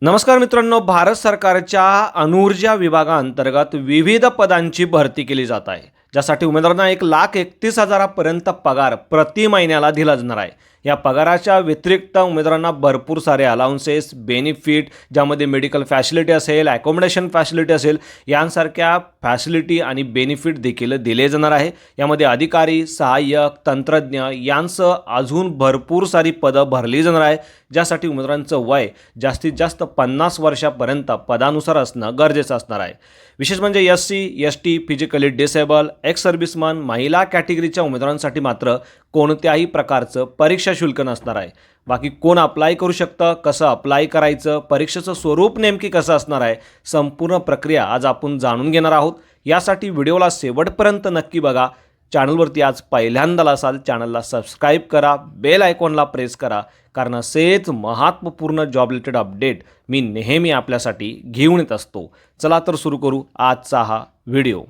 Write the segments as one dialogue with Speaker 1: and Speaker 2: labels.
Speaker 1: नमस्कार मित्रांनो, भारत सरकारच्या अणुऊर्जा विभागाअंतर्गत विविध पदांची भरती केली जात आहे, ज्यासाठी उमेदवारांना 1,31,000पर्यंत पगार प्रति महिन्याला दिला जाणार आहे। या पगाराच्या व्यतिरिक्त उमेदवारांना भरपूर सारे अलाउन्सेस, बेनिफिट, ज्यामध्ये मेडिकल फॅसिलिटी असेल, अकोमोडेशन फॅसिलिटी असेल, यांसारख्या फॅसिलिटी आणि बेनिफिट देखील दिले जाणार आहे। यामध्ये अधिकारी, सहाय्यक, तंत्रज्ञ यांसह अजून भरपूर सारी पदं भरली जाणार आहे, ज्यासाठी उमेदवारांचं वय जास्तीत जास्त 50 वर्षापर्यंत पदानुसार असणं गरजेचं असणार आहे। विशेष म्हणजे SC, ST, physically disable, x serviceman, महिला कॅटेगरीच्या उमेदवारांसाठी मात्र कोणत्याही प्रकारचं परीक्षा शुल्क नसणार आहे। बाकी कोण अप्लाय करू शकतं, कसं अप्लाय करायचं, परीक्षेचं स्वरूप नेमकी कसं असणार आहे, संपूर्ण प्रक्रिया आज आपण जाणून घेणार आहोत। यासाठी व्हिडिओला शेवटपर्यंत नक्की बघा। चॅनलवरती आज पहिल्यांदा असाल, चॅनलला सबस्क्राईब करा, बेल आयकॉनला प्रेस करा, कारण असेच महत्त्वपूर्ण जॉब रिलेटेड अपडेट मी नेहमी आपल्यासाठी घेऊन येत असतो। चला तर सुरू करू आजचा हा व्हिडिओ।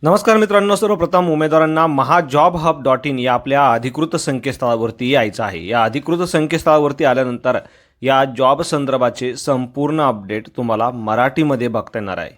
Speaker 1: नमस्कार मित्रांनो, सर्वप्रथम उमेदवारांना महाजॉबहब.in या आपल्या अधिकृत संकेतस्थळावरती यायचं आहे। या अधिकृत संकेतस्थळावरती आल्यानंतर या जॉब संदर्भाचे संपूर्ण अपडेट तुम्हाला मराठीमध्ये बघता येणार आहे।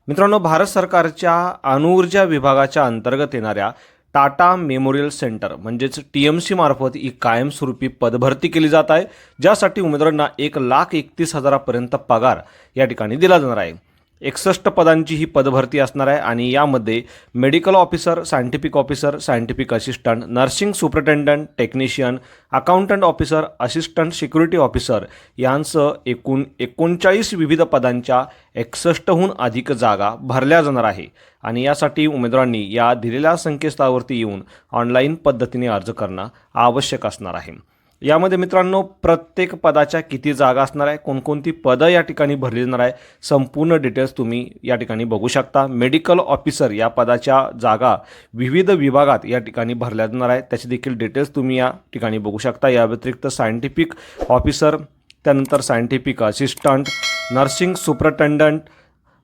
Speaker 1: मित्रांनो, भारत सरकारच्या अणुऊर्जा विभागाच्या अंतर्गत येणाऱ्या टाटा मेमोरियल सेंटर म्हणजेच TMC मार्फत ही कायमस्वरूपी पदभरती केली जात आहे, ज्यासाठी उमेदवारांना 1,31,000पर्यंत पगार या ठिकाणी दिला जाणार आहे। 61 पदांची ही पदभरती असणार आहे आणि यामध्ये medical officer, scientific officer, scientific assistant, nursing superintendent, technician, accountant officer, assistant security officer यांसह एकूण 39 विविध पदांच्या 61हून अधिक जागा भरल्या जाणार आहे आणि यासाठी उमेदवारांनी या दिलेल्या संकेतस्थळावरती येऊन ऑनलाईन पद्धतीने अर्ज करणं आवश्यक असणार आहे। यामध्ये मित्रांनो, प्रत्येक पदाच्या किती जागा असणार आहे, कोणकोणती पदं या ठिकाणी भरली जाणार आहे, संपूर्ण डिटेल्स तुम्ही या ठिकाणी बघू शकता। मेडिकल ऑफिसर या पदाच्या जागा विविध विभागात या ठिकाणी भरल्या जाणार आहे, त्याची देखील डिटेल्स तुम्ही या ठिकाणी बघू शकता। या व्यतिरिक्त सायंटिफिक ऑफिसर, त्यानंतर scientific assistant, nursing superintendent,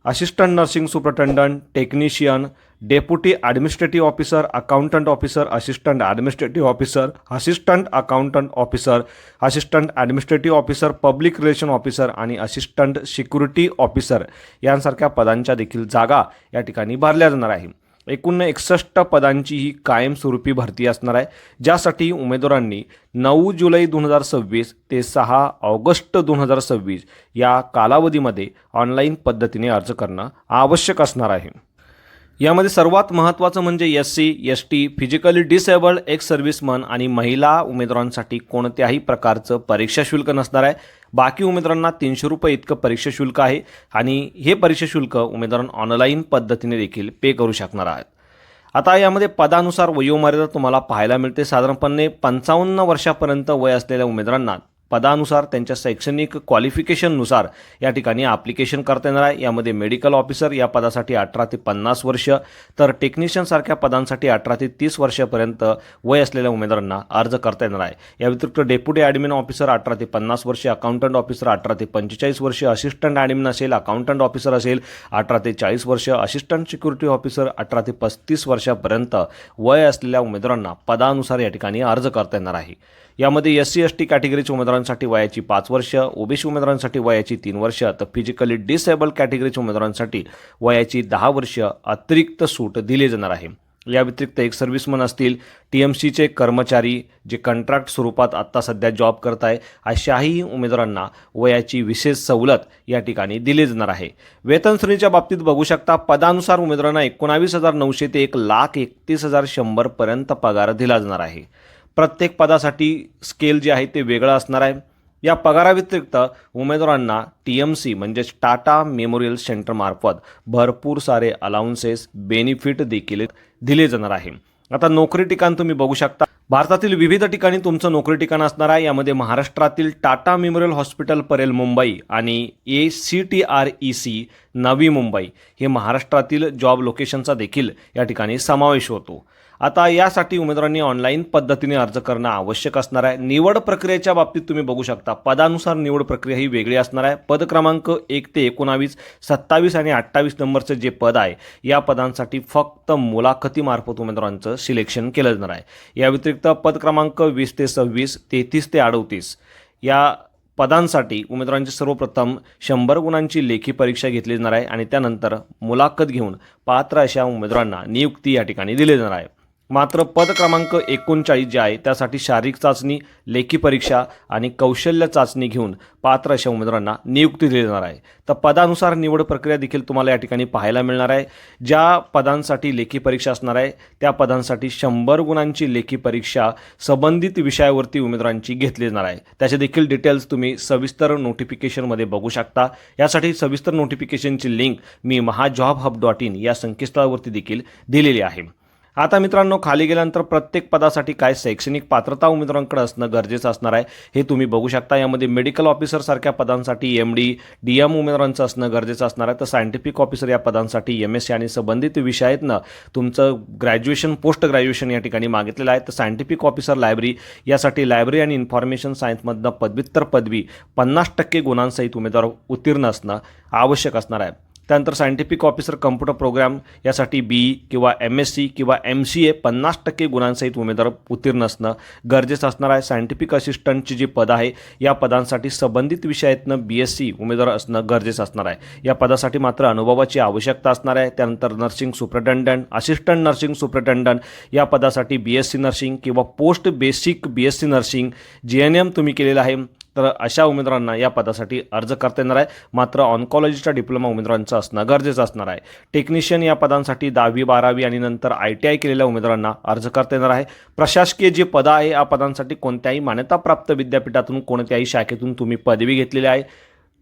Speaker 1: assistant nursing superintendent, technician, deputy administrative officer, accountant officer, assistant administrative officer, assistant accountant officer, assistant administrative officer, public relation officer आणि असिस्टंट सिक्युरिटी ऑफिसर यांसारख्या पदांच्या देखील जागा या ठिकाणी भरल्या जाणार आहे। एकूण 61 पदांची ही कायमस्वरूपी भरती असणार आहे, ज्यासाठी उमेदवारांनी 9 जुलै 2026 ते 6 ऑगस्ट 2026 या कालावधीमध्ये ऑनलाईन पद्धतीने अर्ज करणं आवश्यक असणार आहे। यामध्ये सर्वात महत्त्वाचं म्हणजे SC, ST, physically disabled, x serviceman आणि महिला उमेदवारांसाठी कोणत्याही प्रकारचं परीक्षा शुल्क नसणार आहे। बाकी उमेदवारांना 300 रुपये इतकं परीक्षा शुल्क आहे आणि हे परीक्षा शुल्क उमेदवारांना ऑनलाईन पद्धतीने देखील पे करू शकणार आहेत। आता यामध्ये पदानुसार वयोमर्यादा तुम्हाला पाहायला मिळते। साधारणपणे 55 वर्षापर्यंत वय असलेल्या उमेदवारांना पदानुसार त्यांच्या शैक्षणिक क्वालिफिकेशननुसार या ठिकाणी ॲप्लिकेशन करता येणार आहे। यामध्ये मेडिकल ऑफिसर या पदासाठी 18 ते 50 वर्ष, तर टेक्निशियनसारख्या पदांसाठी 18 ते 30 वर्षापर्यंत वय असलेल्या उमेदवारांना अर्ज करता येणार आहे। या व्यतिरिक्त डेप्युटी ॲडमिन ऑफिसर 18 ते 50 वर्ष, अकाउंटंट ऑफिसर 18 ते 45 वर्ष, असिस्टंट ॲडमिन असेल, अकाउंटंट ऑफिसर असेल 18 ते 40 वर्ष, असिस्टंट सिक्युरिटी ऑफिसर 18 ते 35 वर्षापर्यंत वय असलेल्या उमेदवारांना पदानुसार या ठिकाणी अर्ज करता येणार आहे। यामध्ये SC, ST कॅटेगरीच्या उमेदवारांसाठी वयाची 5 वर्ष, OBC उमेदवारांसाठी वयाची 3 वर्ष, तर फिजिकली डिसेबल कॅटेगरीच्या उमेदवारांसाठी वयाची 10 वर्ष अतिरिक्त सूट दिली जाणार आहे। या व्यतिरिक्त एक सर्व्हिसमन असतील, TMCचे कर्मचारी जे कंत्राट स्वरूपात आत्ता सध्या जॉब करत आहे, अशाही उमेदवारांना वयाची विशेष सवलत या ठिकाणी दिली जाणार आहे। वेतन श्रेणीच्या बाबतीत बघू शकता, पदानुसार उमेदवारांना 19,900 ते 1,31,100पर्यंत पगार दिला जाणार आहे। प्रत्येक पदासाठी स्केल जे आहे ते वेगळं असणार आहे। या पगाराव्यतिरिक्त उमेदवारांना TMC म्हणजेच टाटा मेमोरियल सेंटरमार्फत भरपूर सारे अलाउन्सेस, बेनिफिट देखील दिले जाणार आहे। आता नोकरी ठिकाण तुम्ही बघू शकता, भारतातील विविध ठिकाणी तुमचं नोकरी ठिकाण असणार आहे। यामध्ये महाराष्ट्रातील टाटा मेमोरियल हॉस्पिटल परेल मुंबई आणि ACTREC नवी मुंबई हे महाराष्ट्रातील जॉब लोकेशनचा देखील या ठिकाणी समावेश होतो। आता यासाठी उमेदवारांनी ऑनलाईन पद्धतीने अर्ज करणं आवश्यक असणार आहे। निवड प्रक्रियेच्या बाबतीत तुम्ही बघू शकता, पदानुसार निवड प्रक्रिया ही वेगळी असणार आहे। पद क्रमांक 1 ते 19, 27 आणि 28 नंबरचं जे पद आहे, या पदांसाठी फक्त मुलाखतीमार्फत उमेदवारांचं सिलेक्शन केलं जाणार आहे। या व्यतिरिक्त पद क्रमांक 20 ते 26, 33 ते 38 या पदांसाठी उमेदवारांची सर्वप्रथम 100 गुणांची लेखी परीक्षा घेतली जाणार आहे आणि त्यानंतर मुलाखत घेऊन पात्र अशा उमेदवारांना नियुक्ती या ठिकाणी दिली जाणार आहे। मात्र पद क्रमांक 39 जे आहे त्यासाठी शारीरिक चाचणी, लेखी परीक्षा आणि कौशल्य चाचणी घेऊन पात्र अशा उमेदवारांना नियुक्ती दिली जाणार आहे। तर पदानुसार निवड प्रक्रिया देखील तुम्हाला या ठिकाणी पाहायला मिळणार आहे। ज्या पदांसाठी लेखी परीक्षा असणार आहे त्या पदांसाठी 100 गुणांची लेखी परीक्षा संबंधित विषयावरती उमेदवारांची घेतली जाणार आहे। त्याचे देखील डिटेल्स तुम्ही सविस्तर नोटिफिकेशनमध्ये बघू शकता। यासाठी सविस्तर नोटिफिकेशनची लिंक मी mahajobhub.in या संकेतस्थळावरती देखील दिलेली आहे। आता मित्रांनो, खाली गेल्यानंतर प्रत्येक पदासाठी काय शैक्षणिक पात्रता उमेदवारांकडे असणं गरजेचं असणार आहे हे तुम्ही बघू शकता। यामध्ये मेडिकल ऑफिसर सारख्या पदांसाठी MD, DM उमेदवारांचं असणं गरजेचं असणार आहे। तर सायंटिफिक ऑफिसर या पदांसाठी MSc आणि संबंधित विषयातनं तुमचं ग्रॅज्युएशन, पोस्ट ग्रॅज्युएशन या ठिकाणी मागितलेलं आहे। तर सायंटिफिक ऑफिसर लायब्ररी यासाठी लायब्ररी आणि इन्फॉर्मेशन सायन्समधनं पदव्युत्तर पदवी 50% गुणांसहित उमेदवार उत्तीर्ण असणं आवश्यक असणार आहे। त्यानंतर सायंटिफिक ऑफिसर कम्प्युटर प्रोग्राम यासाठी BE किंवा MSc किंवा MCA 50% गुणांसहित उमेदवार उत्तीर्ण असणं गरजेचं असणार आहे। सायंटिफिक असिस्टंटची जी पद आहे या पदांसाठी संबंधित विषयातनं BSc उमेदवार असणं गरजेचं असणार आहे। या पदासाठी मात्र अनुभवाची आवश्यकता असणार आहे। त्यानंतर nursing superintendent, assistant nursing superintendent या पदासाठी BSc नर्सिंग किंवा post basic BSc nursing GNM तुम्ही केलेलं आहे। तर अशा उमेदवारांना या पदासाठी अर्ज करता येणार आहे। मात्र ऑन्कॉलॉजीचा डिप्लोमा उमेदवारांचं असणं गरजेचं असणार आहे। टेक्निशियन या पदांसाठी 10वी 12वी आणि नंतर ITI केलेल्या उमेदवारांना अर्ज करता येणार आहे। प्रशासकीय जी पदं आहे या पदांसाठी कोणत्याही मान्यताप्राप्त विद्यापीठातून, कोणत्याही शाखेतून तुम्ही पदवी घेतलेली आहे,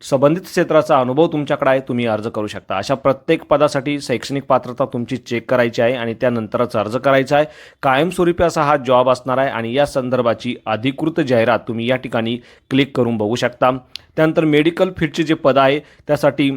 Speaker 1: संबंधित क्षेत्राचा अनुभव तुमच्याकडे आहे, तुम्ही अर्ज करू शकता। अशा प्रत्येक पदासाठी शैक्षणिक पात्रता तुमची चेक करायची आहे आणि त्यानंतरच अर्ज करायचा आहे। कायमस्वरूपी असा हा जॉब असणार आहे आणि या संदर्भाची अधिकृत जाहिरात तुम्ही या ठिकाणी क्लिक करून बघू शकता। त्यानंतर मेडिकल फील्डचे जे पद आहे त्यासाठी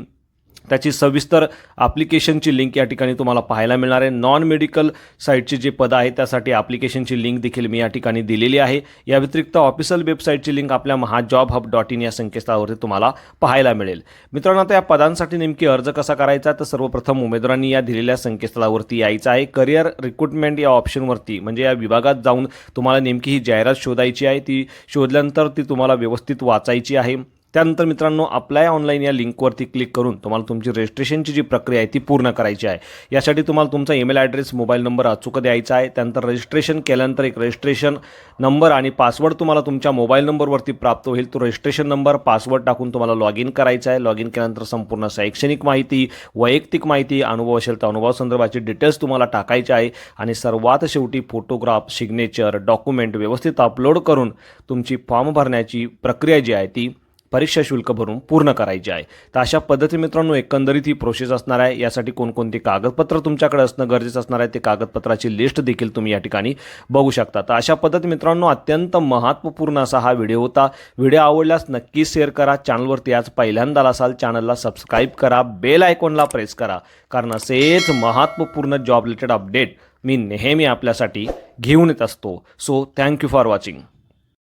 Speaker 1: त्याची सविस्तर ॲप्लिकेशनची लिंक या ठिकाणी तुम्हाला पाहायला मिळणार आहे। नॉन मेडिकल साईटची जे पद आहे त्यासाठी ॲप्लिकेशनची लिंक देखील मी या ठिकाणी दिलेली आहे। या व्यतिरिक्त ऑफिशियल वेबसाईटची लिंक आपल्या mahajobhub.in या संकेतस्थळावरती तुम्हाला पाहायला मिळेल। मित्रांनो, आता या पदांसाठी नेमकी अर्ज कसा करायचा, तर सर्वप्रथम उमेदवारांनी या दिलेल्या संकेतस्थळावरती यायचं आहे। करिअर रिक्रुटमेंट या ऑप्शनवरती म्हणजे या विभागात जाऊन तुम्हाला नेमकी ही जाहिरात शोधायची आहे। ती शोधल्यानंतर ती तुम्हाला व्यवस्थित वाचायची आहे। त्यानंतर मित्रांनो, अप्लाय ऑनलाईन या लिंकवरती क्लिक करून तुम्हाला तुमची रजिस्ट्रेशनची जी प्रक्रिया आहे ती पूर्ण करायची आहे। यासाठी तुम्हाला तुमचा ईमेल ॲड्रेस, मोबाईल नंबर अचूक द्यायचा आहे। त्यानंतर रजिस्ट्रेशन केल्यानंतर एक रजिस्ट्रेशन नंबर आणि पासवर्ड तुम्हाला तुमच्या मोबाईल नंबरवरती प्राप्त होईल। तो रजिस्ट्रेशन नंबर, पासवर्ड टाकून तुम्हाला लॉग इन करायचा आहे। लॉग इन केल्यानंतर संपूर्ण शैक्षणिक माहिती, वैयक्तिक माहिती, अनुभव असेल तर अनुभवासंदर्भाची डिटेल्स तुम्हाला टाकायचे आहे आणि सर्वात शेवटी फोटोग्राफ, सिग्नेचर, डॉक्युमेंट व्यवस्थित अपलोड करून तुमची फॉर्म भरण्याची प्रक्रिया जी आहे ती परीक्षा शुल्क भरून पूर्ण करायची आहे। तर अशा पद्धतीने मित्रांनो एकंदरीत ही प्रोसेस असणार आहे। यासाठी कोणकोणती कागदपत्र तुमच्याकडे असणं गरजेचं असणार आहे ते कागदपत्राची लिस्ट देखील तुम्ही या ठिकाणी बघू शकता। तर अशा पद्धतीने मित्रांनो अत्यंत महत्त्वपूर्ण असा हा व्हिडिओ होता। व्हिडिओ आवडल्यास नक्की शेअर करा। चॅनलवरती आज पहिल्यांदा असाल चॅनलला सबस्क्राईब करा, बेल आयकॉनला प्रेस करा, कारण असेच महत्त्वपूर्ण जॉब रिलेटेड अपडेट मी नेहमी आपल्यासाठी घेऊन येत असतो। So thank you for watching.